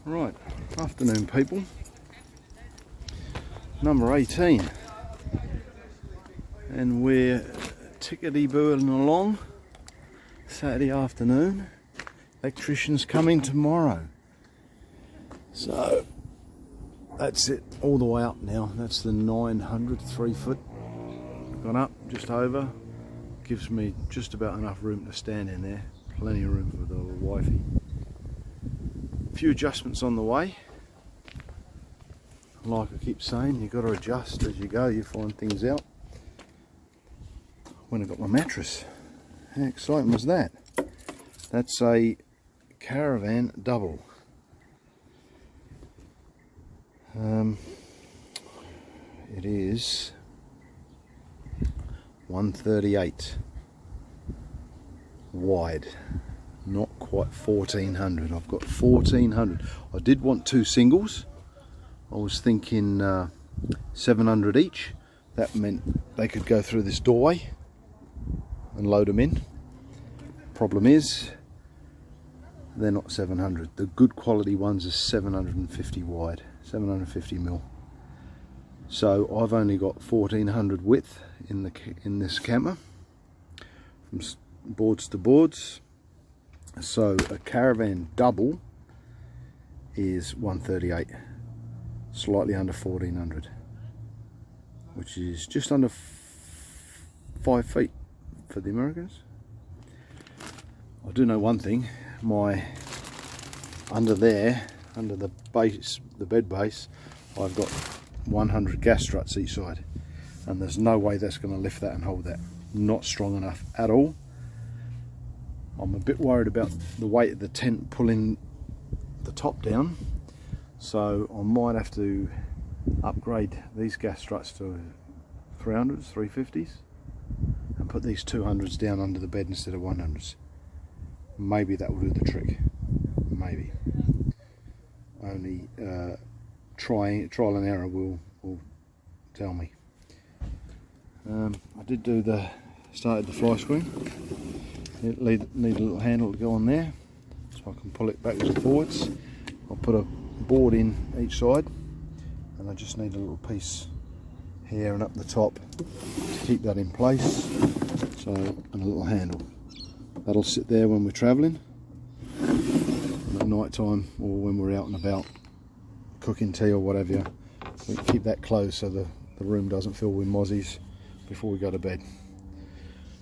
Right, afternoon people. Number 18. And we're tickety-booing along. Saturday afternoon. Electrician's coming tomorrow. So, that's it all the way up now. That's the 900, 3 foot. Gone up, just over. Gives me just about enough room to stand in there. Plenty of room for the wifey. A few adjustments on the way. Like I keep saying, you've got to adjust as you go, you find things out. When I got my mattress, how exciting was that? That's a Caravan double. It is 138 wide, not quite 1400. I've got 1400. I did want two singles. I was thinking 700 each. That meant they could go through this doorway and load them in. Problem is, they're not 700. The good quality ones are 750 wide, 750 mil. So I've only got 1400 width in this camper, from boards to boards. So a Caravan double is 138, slightly under 1400, which is just under 5 feet for the Americans. I do know one thing, under the base, the bed base, I've got 100 gas struts each side, and there's no way that's going to lift that and hold that. Not strong enough at all. I'm a bit worried about the weight of the tent pulling the top down, so I might have to upgrade these gas struts to 300s, 350s, and put these 200s down under the bed instead of 100s. Maybe that will do the trick. Maybe. Only trial and error will tell me. I did started the fly screen. Need a little handle to go on there, so I can pull it backwards and forwards. I'll put a board in each side, and I just need a little piece here and up the top to keep that in place. So, and a little handle. That'll sit there when we're travelling, and at night time or when we're out and about cooking tea or whatever, we keep that closed so the room doesn't fill with mozzies before we go to bed.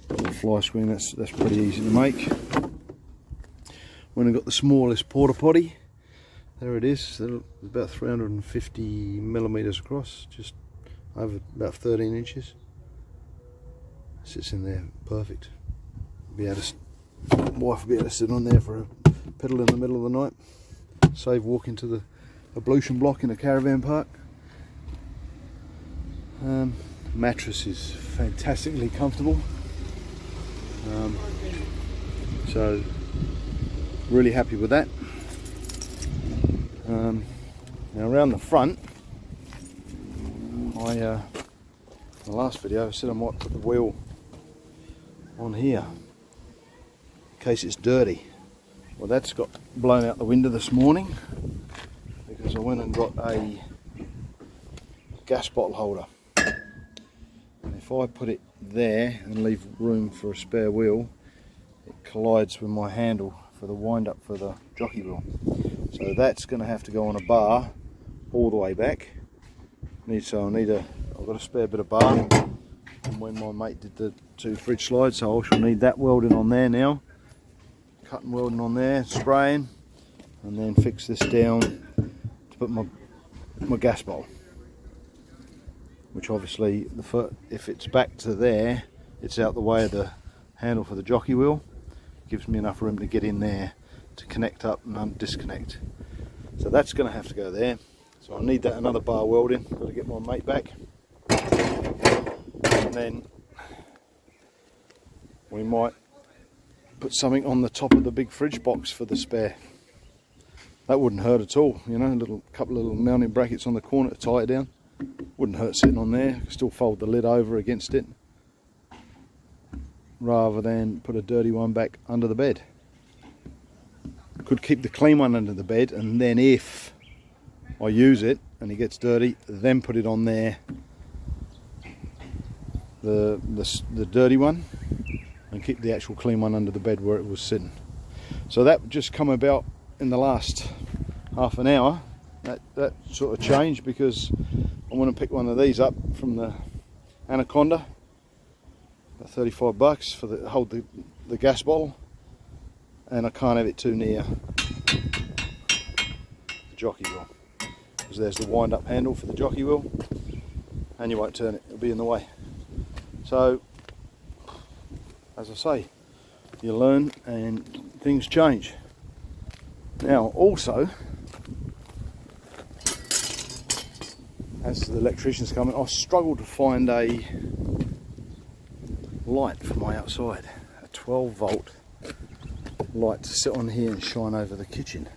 The fly screen, that's pretty easy to make. When I got the smallest porta potty, there it is. It's about 350 millimeters across, just over about 13 inches. Sits in there perfect. Wife will be able to sit on there for a pedal in the middle of the night. Save walking to the ablution block in a caravan park. Mattress is fantastically comfortable. So really happy with that. Now around the front, in the last video I said I might put the wheel on here in case it's dirty. Well, that's got blown out the window this morning because I went and got a gas bottle holder. And if I put it there and leave room for a spare wheel, it collides with my handle for the wind up for the jockey wheel. So that's going to have to go on a bar all the way back. I've got a spare bit of bar from when my mate did the 2 fridge slides, so I shall need that welding on there now. Cutting welding on there, spraying, and then fix this down to put my gas bowl. Which obviously, if it's back to there, it's out the way of the handle for the jockey wheel. Gives me enough room to get in there to connect up and disconnect. So that's going to have to go there. So I need that another bar welding. Got to get my mate back, and then we might put something on the top of the big fridge box for the spare. That wouldn't hurt at all, you know. Couple of little mounting brackets on the corner to tie it down. Wouldn't hurt sitting on there. Still fold the lid over against it, rather than put a dirty one back under the bed. could keep the clean one under the bed, and then if I use it and it gets dirty, then put it on there, the dirty one, and keep the actual clean one under the bed where it was sitting. So that just come about in the last half an hour, that sort of changed, because I want to pick one of these up from the Anaconda, about 35 bucks for the hold the gas bottle, and I can't have it too near the jockey wheel, because there's the wind up handle for the jockey wheel, and you won't turn it, it'll be in the way. So as I say, you learn and things change. Now also, as the electrician's coming, I struggled to find a light for my outside, a 12 volt light to sit on here and shine over the kitchen.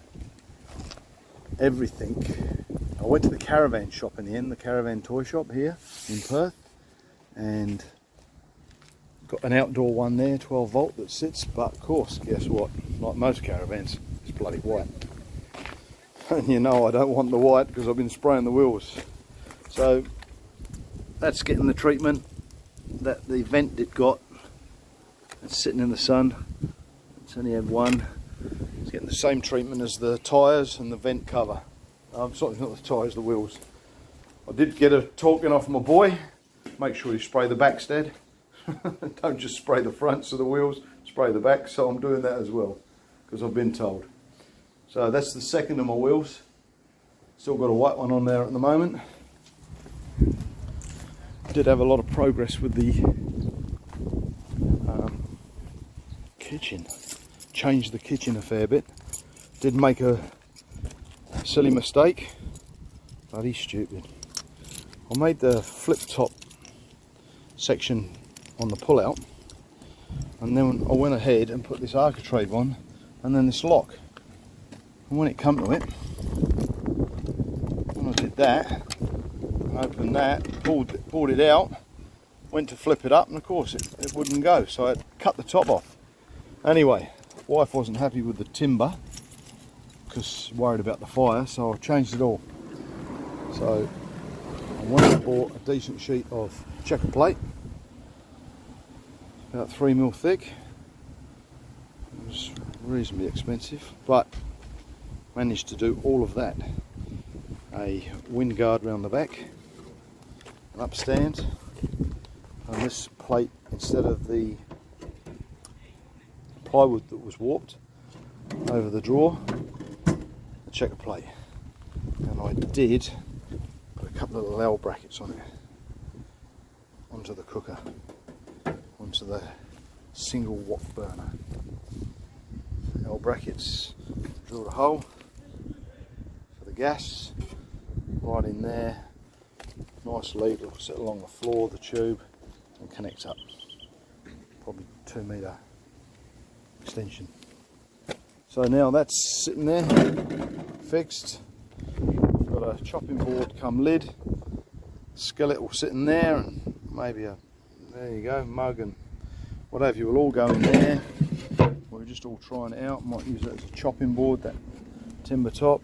Everything, I went to the caravan shop in the end, the caravan toy shop here in Perth, and got an outdoor one there, 12 volt that sits, but of course, guess what, like most caravans, it's bloody white. And you know I don't want the white because I've been spraying the wheels. So that's getting the treatment that the vent it got. It's sitting in the sun. It's only had one. It's getting the same treatment as the tyres and the vent cover. Sorry, not the tyres, the wheels. I did get a talking off my boy. Make sure you spray the backs, Dad. Don't just spray the fronts of the wheels, spray the back. So I'm doing that as well, because I've been told. So that's the second of my wheels. Still got a white one on there at the moment. Did have a lot of progress with the kitchen. Changed the kitchen a fair bit. Did make a silly mistake. Bloody stupid. I made the flip top section on the pull out, and then I went ahead and put this architrave on, and then this lock. And when it come to it, when I did that, opened that, pulled it out, went to flip it up, and of course it wouldn't go, so I cut the top off. Anyway, wife wasn't happy with the timber because worried about the fire, so I changed it all. So I went and bought a decent sheet of checker plate, about 3mm thick. It was reasonably expensive, but managed to do all of that. A wind guard round the back, an upstand, and this plate, instead of the plywood that was warped over the drawer, the checker plate. And I did put a couple of little L brackets on it, onto the cooker, onto the single wok burner. L brackets, drilled a hole for the gas right in there. Nice lead will sit along the floor of the tube and connects up. Probably 2 metre extension. So now that's sitting there, fixed. Got a chopping board come lid. Skillet will sit in there, and maybe there you go, mug and whatever you will all go in there. We're just all trying it out. Might use that as a chopping board, that timber top.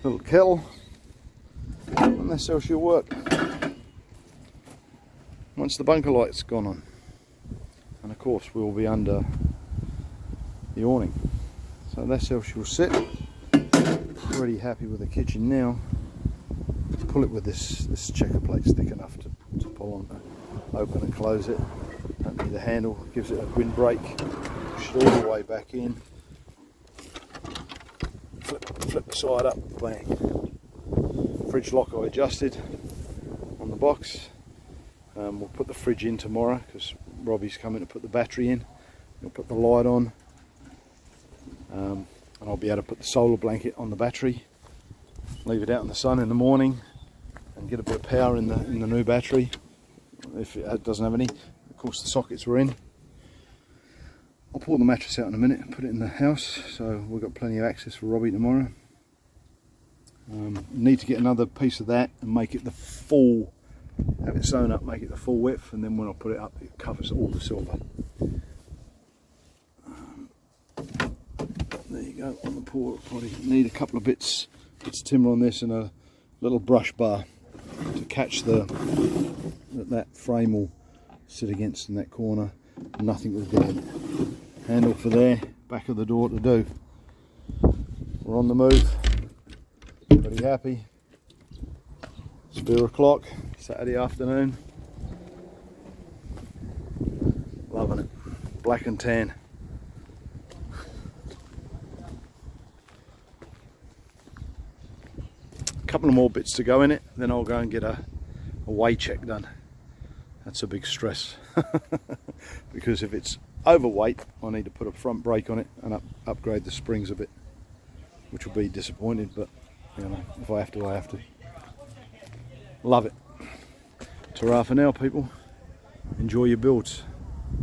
Little kettle. And that's how she'll work once the bunker light's gone on. And of course we'll be under the awning. So that's how she'll sit. Pretty happy with the kitchen now. Pull it with this checker plate thick enough to pull on, open and close it. Don't need the handle, gives it a windbreak. Push it all the way back in. Flip the side up, bang. Fridge lock I adjusted on the box. We'll put the fridge in tomorrow because Robbie's coming to put the battery in. We'll put the light on, and I'll be able to put the solar blanket on the battery, leave it out in the sun in the morning, and get a bit of power in the new battery if it doesn't have any. Of course the sockets were in. I'll pull the mattress out in a minute and put it in the house, so we've got plenty of access for Robbie tomorrow. Need to get another piece of that and make it the full, have it sewn up, make it the full width, and then when I put it up it covers all the silver. The go on the potty. Need a couple of bits of timber on this and a little brush bar to catch that frame will sit against in that corner. Nothing will get it. Handle for there, back of the door to do. We're on the move. Pretty happy. It's 4 o'clock, Saturday afternoon. Loving it. Black and tan. A couple of more bits to go in it, then I'll go and get a weigh check done. That's a big stress. Because if it's overweight, I need to put a front brake on it and upgrade the springs a bit, which will be disappointing, but you know, if I have to, I have to. Love it. Ta-ra for now, people. Enjoy your builds.